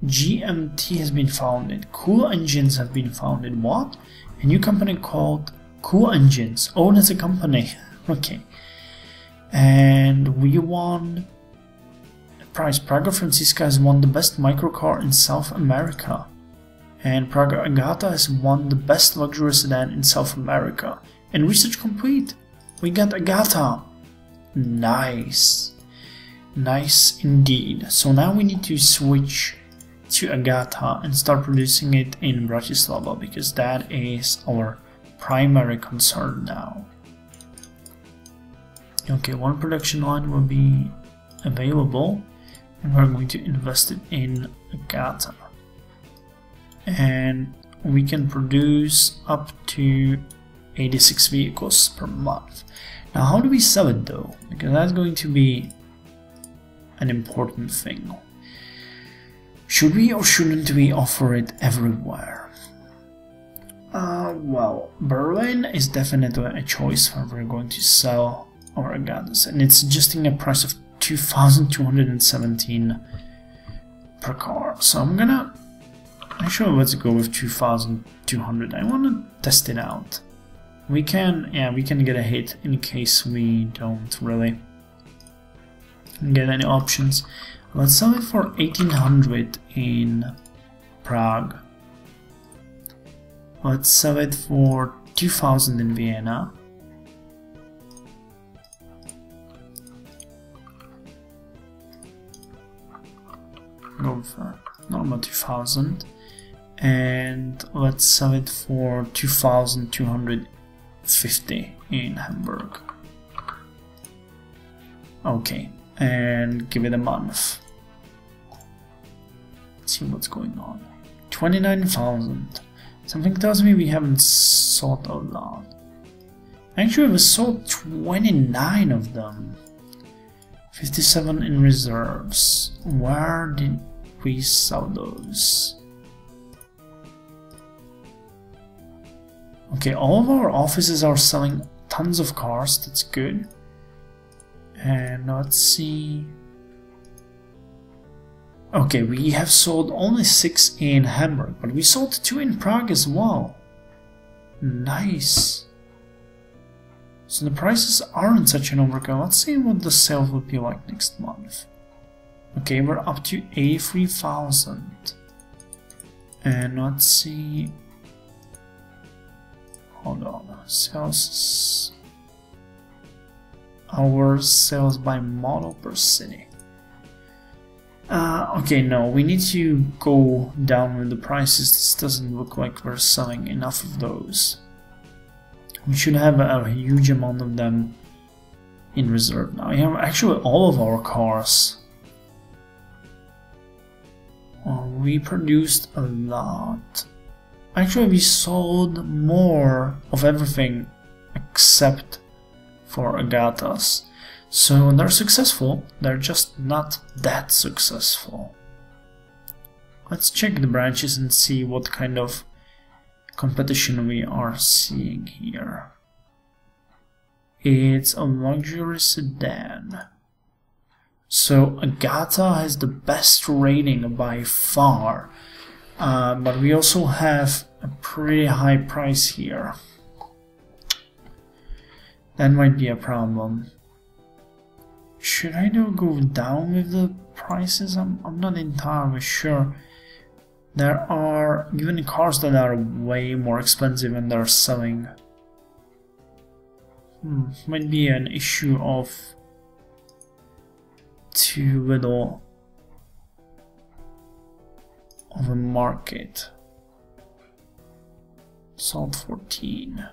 GMT has been founded. Cool Engines have been founded. What? A new company called Cool Engines. Oh, that's a company. Okay. And we won a prize. Praga Francisca has won the best microcar in South America. And Praga Agata has won the best luxury sedan in South America. And research complete. We got Agata. Nice. Nice indeed. So now we need to switch to Agata and start producing it in Bratislava, because that is our primary concern now. Okay, one production line will be available and we're going to invest it in Agata. And we can produce up to 86 vehicles per month. Now how do we sell it though? Because that's going to be an important thing. Should we or shouldn't we offer it everywhere? Well, Berlin is definitely a choice where we're going to sell our Agatas, and it's suggesting a price of 2,217 per car. So I'm gonna actually, let's go with 2,200. I want to test it out. We can get a hit in case we don't really get any options. Let's sell it for 1,800 in Prague. Let's sell it for 2,000 in Vienna. Go for normal 2,000. And let's sell it for 2,250 in Hamburg. Okay, and give it a month. Let's see what's going on. 29,000. Something tells me we haven't sold a lot. Actually, we sold 29 of them. 57 in reserves. Where did we sell those? Okay, all of our offices are selling tons of cars, that's good. And let's see. Okay, we have sold only 6 in Hamburg, but we sold 2 in Prague as well. Nice. So the prices aren't such an overkill. Let's see what the sales will be like next month. Okay, we're up to 83,000. And let's see. Hold on, sales. Our sales by model per city. Okay, no, we need to go down with the prices. This doesn't look like we're selling enough of those. We should have a huge amount of them in reserve now. Yeah, actually all of our cars. We produced a lot. Actually, we sold more of everything except for Agatas. So they're successful, they're just not that successful. Let's check the branches and see what kind of competition we are seeing here. It's a luxury sedan. So Agata has the best rating by far. But we also have a pretty high price here. That might be a problem. Should I go down with the prices? I'm not entirely sure. There are even cars that are way more expensive and they're selling. Might be an issue of too little of a market. Sold 14.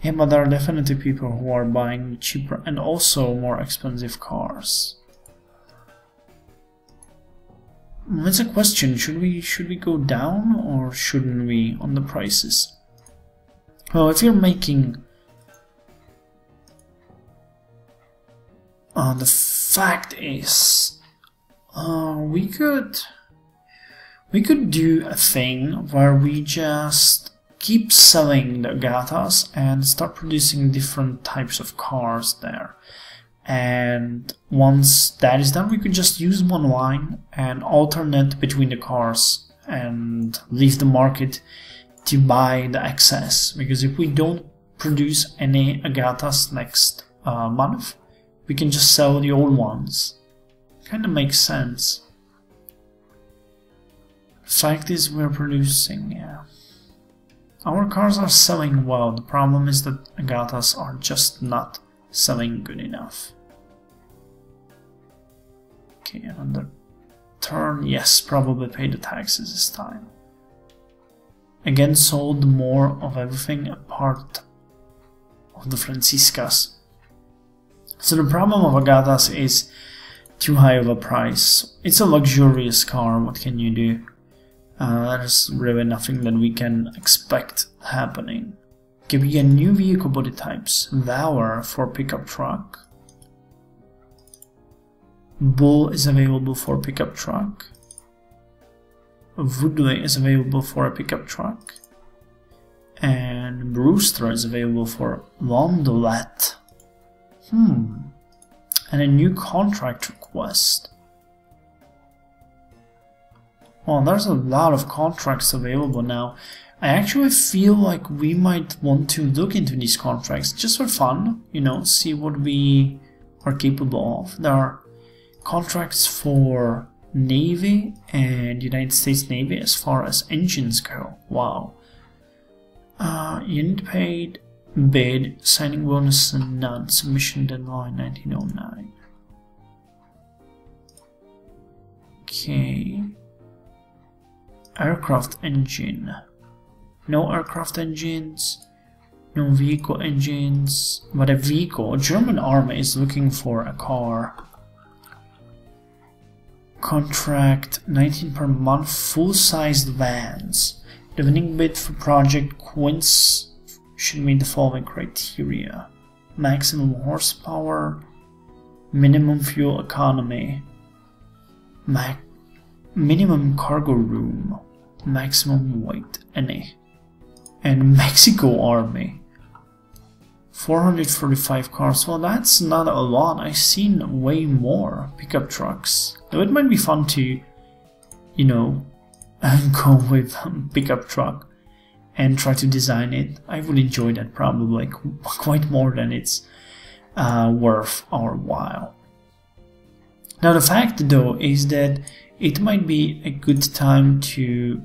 Yeah, but there are definitely people who are buying cheaper and also more expensive cars. That's a question. Should we go down or shouldn't we on the prices? Well, if you're making the fact is we could do a thing where we just keep selling the Agatas and start producing different types of cars there. and once that is done we could just use one line and alternate between the cars and leave the market to buy the excess, because if we don't produce any Agathas next month, we can just sell the old ones. Kinda makes sense. Fact is, we're producing, yeah. Our cars are selling well. The problem is that Agathas are just not selling good enough. Okay, another turn. Yes, probably pay the taxes this time. Again, sold more of everything apart of the Franciscas. So the problem of Agathas is too high of a price. It's a luxurious car, what can you do? There's really nothing that we can expect happening. Okay, we get new vehicle body types. Valor for pickup truck. Bull is available for pickup truck. Woodley is available for a pickup truck. And Brewster is available for Londolet. And a new contract request. Well, there's a lot of contracts available now. I actually feel like we might want to look into these contracts just for fun, you know, see what we are capable of. There are contracts for Navy and United States Navy as far as engines go. Wow. Unit paid, bid, signing bonus and none, submission deadline 1909. Okay. Aircraft engine. No aircraft engines, no vehicle engines, but a vehicle. German army is looking for a car. Contract 19 per month, full-sized vans. The winning bid for Project Quince should meet the following criteria: maximum horsepower, minimum fuel economy, minimum cargo room, maximum weight, any. And Mexico Army. 445 cars. Well, that's not a lot. I've seen way more pickup trucks. Though it might be fun to, you know, go with a pickup truck and try to design it. I would enjoy that probably quite more than it's worth our while. Now the fact though is that it might be a good time to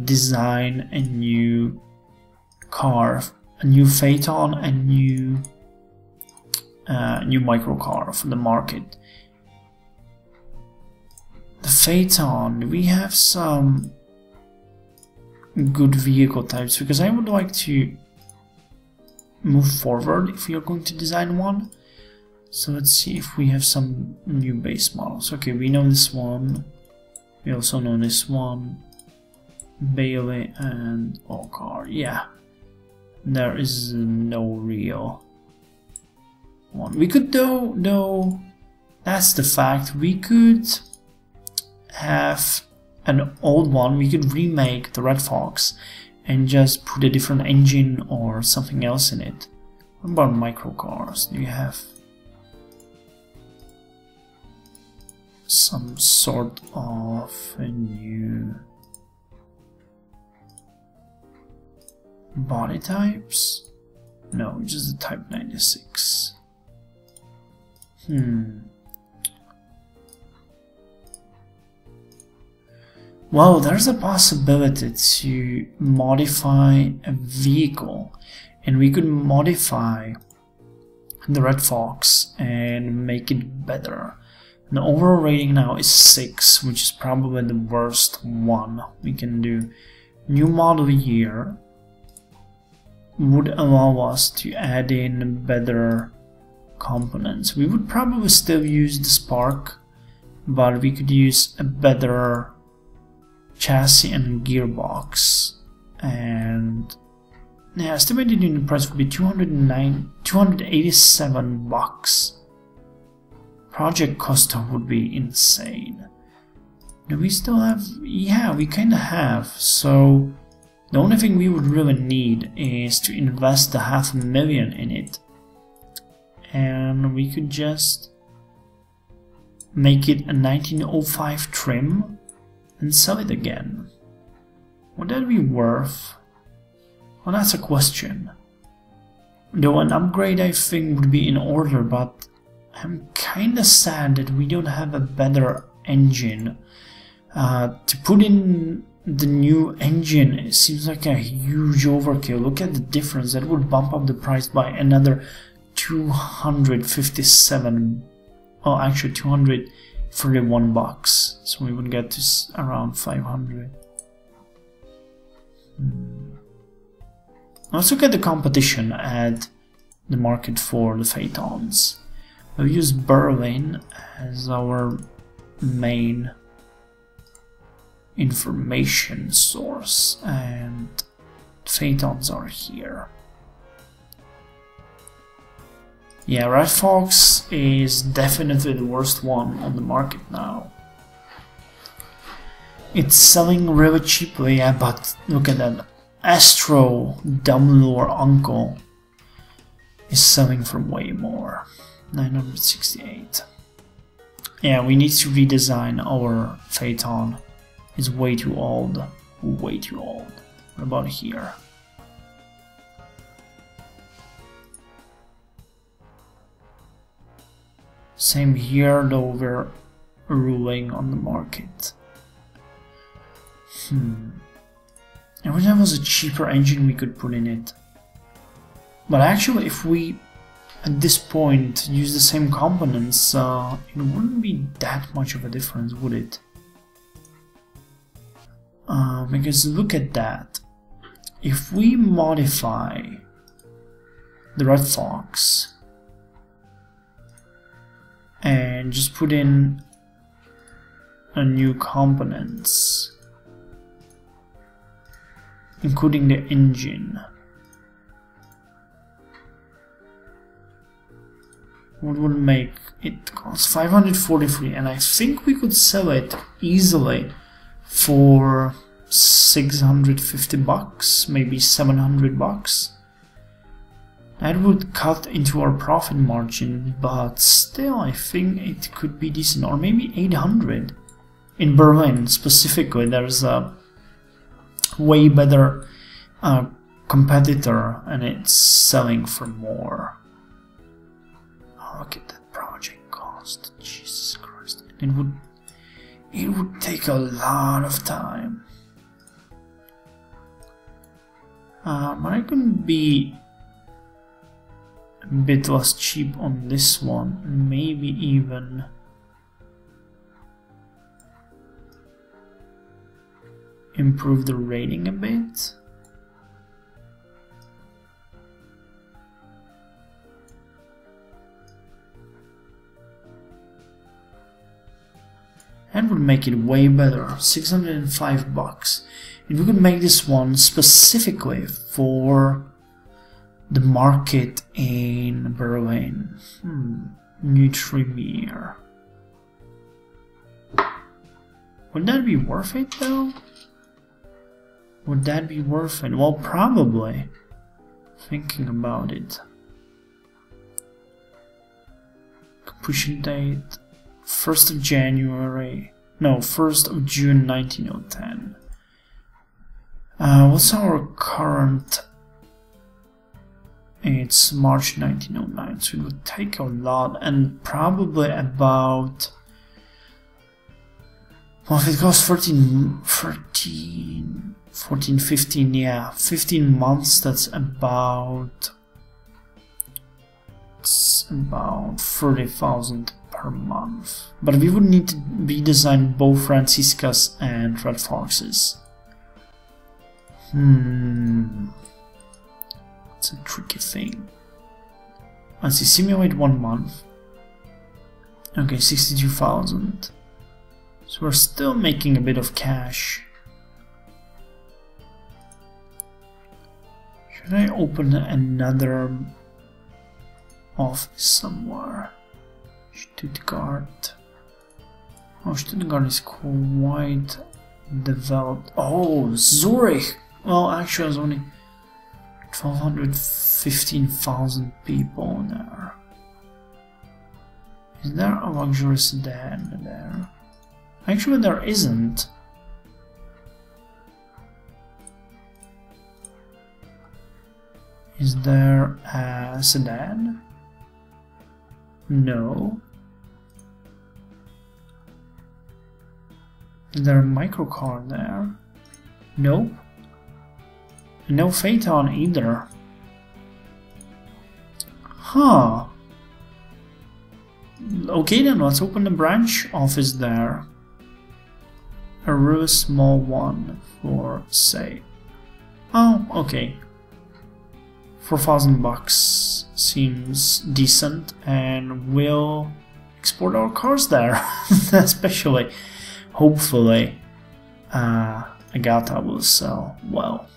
design a new car, a new Phaeton, a new microcar for the market. The Phaeton, we have some good vehicle types because I would like to move forward if we are going to design one. So let's see if we have some new base models. Okay, we know this one. We also know this one. Bailey and Allcar. Yeah. There is no real one. We could though, that's the fact, we could have an old one, we could remake the Red Fox and just put a different engine or something else in it. What about microcars? Do you have some sort of a new body types? No, just the Type 96. Well, there's a possibility to modify a vehicle, and we could modify the Red Fox and make it better. The overall rating now is 6, which is probably the worst one we can do. New model year would allow us to add in better components. We would probably still use the Spark, but we could use a better chassis and gearbox. And yeah, estimated unit price would be $287. Project cost would be insane. Do we still have? Yeah, we kinda have. So the only thing we would really need is to invest the $500,000 in it. and we could just make it a 1905 trim and sell it again. Would that be worth? Well, that's a question. Though an upgrade I think would be in order, but I'm kinda sad that we don't have a better engine. To put in the new engine, it seems like a huge overkill. Look at the difference. That would bump up the price by another 257. Oh, actually 231 bucks. So we would get to around 500. Let's look at the competition at the market for the Phaetons. We'll use Berlin as our main information source, and Phaetons are here. Yeah, Red Fox is definitely the worst one on the market now. It's selling really cheaply, yeah, but look at that. Astro Dumbledore Uncle is selling for way more. 968. Yeah, we need to redesign our Phaeton. It's way too old. Way too old. What about here? Same here, though we're ruling on the market. I wish there was a cheaper engine we could put in it. But actually, if we at this point use the same components, it wouldn't be that much of a difference, would it? Because look at that. If we modify the Red Fox and just put in a new components, including the engine, what would make it cost? 543, and I think we could sell it easily for 650 bucks, maybe 700 bucks. That would cut into our profit margin, but still I think it could be decent, or maybe 800. In Berlin specifically, there's a way better competitor, and it's selling for more. Oh, look at that project cost, Jesus Christ! It would take a lot of time. But I can be a bit less cheap on this one, maybe even improve the rating a bit. That would make it way better, 605 bucks. If we could make this one specifically for the market in Berlin. Nutrimier. Would that be worth it though? Would that be worth it? Well, probably. Thinking about it. Completion date 1st of January. No, 1st of June 1910. What's our current? It's March 1909, so it would take a lot, and probably about, well, if it goes 14, 15, yeah, 15 months, that's about, it's about 30,000 per month. But we would need to redesign both Franciscas and Red Foxes. It's a tricky thing. Let's see, simulate 1 month. Okay, 62,000. So we're still making a bit of cash. Should I open another office somewhere? Stuttgart. Oh, Stuttgart is quite developed. Oh, Zurich! Well, actually, there's only 1,215,000 people there. Is there a luxury sedan there? Actually, there isn't. Is there a sedan? No. Is there a microcar there? Nope. No Phaeton either. Huh. Okay then, let's open the branch office there. A really small one for, say... Oh, okay. 4,000 bucks seems decent, and we'll export our cars there. Especially, hopefully, Agata will sell well.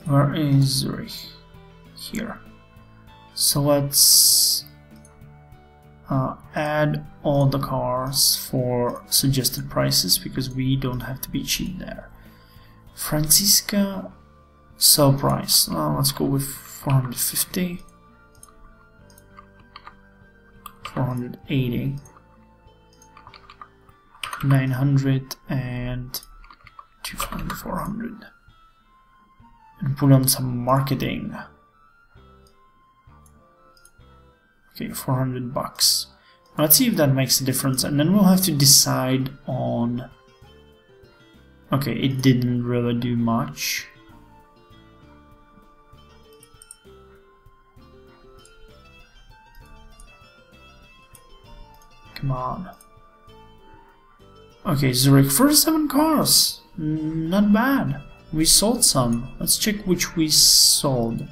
Where is Zurich? Here. So let's add all the cars for suggested prices, because we don't have to be cheap there. Francisca, sell price. Let's go with 450, 480, 900, and 200, 400. And put on some marketing. Okay, 400 bucks. Let's see if that makes a difference, and then we'll have to decide on... Okay, it didn't really do much. Come on. Okay, Zurich, 47 cars. Not bad. We sold some. Let's check which we sold.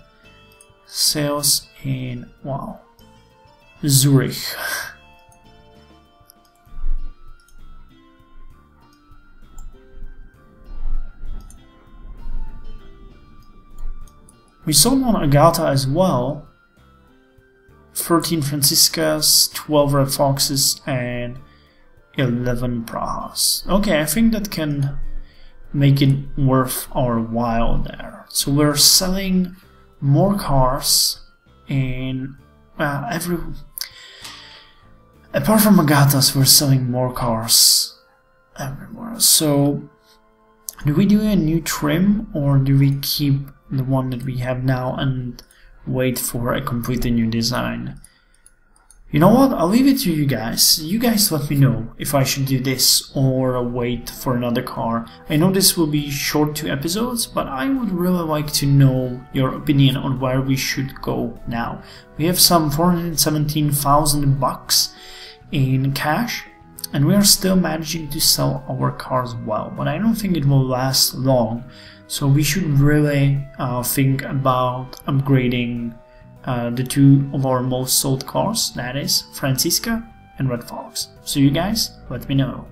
Sales in... wow. Zurich. We sold one Agata as well. 13 Franciscas, 12 Red Foxes, and 11 Prahas. Okay, I think that can make it worth our while there. So we're selling more cars in apart from Agatas, we're selling more cars everywhere. So do we do a new trim, or do we keep the one that we have now and wait for a completely new design? You know what, I'll leave it to you guys. You guys let me know if I should do this or wait for another car. I know this will be short 2 episodes, but I would really like to know your opinion on where we should go now. We have some 417,000 bucks in cash, and we are still managing to sell our cars well, but I don't think it will last long. So we should really think about upgrading the 2 of our most sold cars, that is Francisca and Red Fox. So you guys, let me know.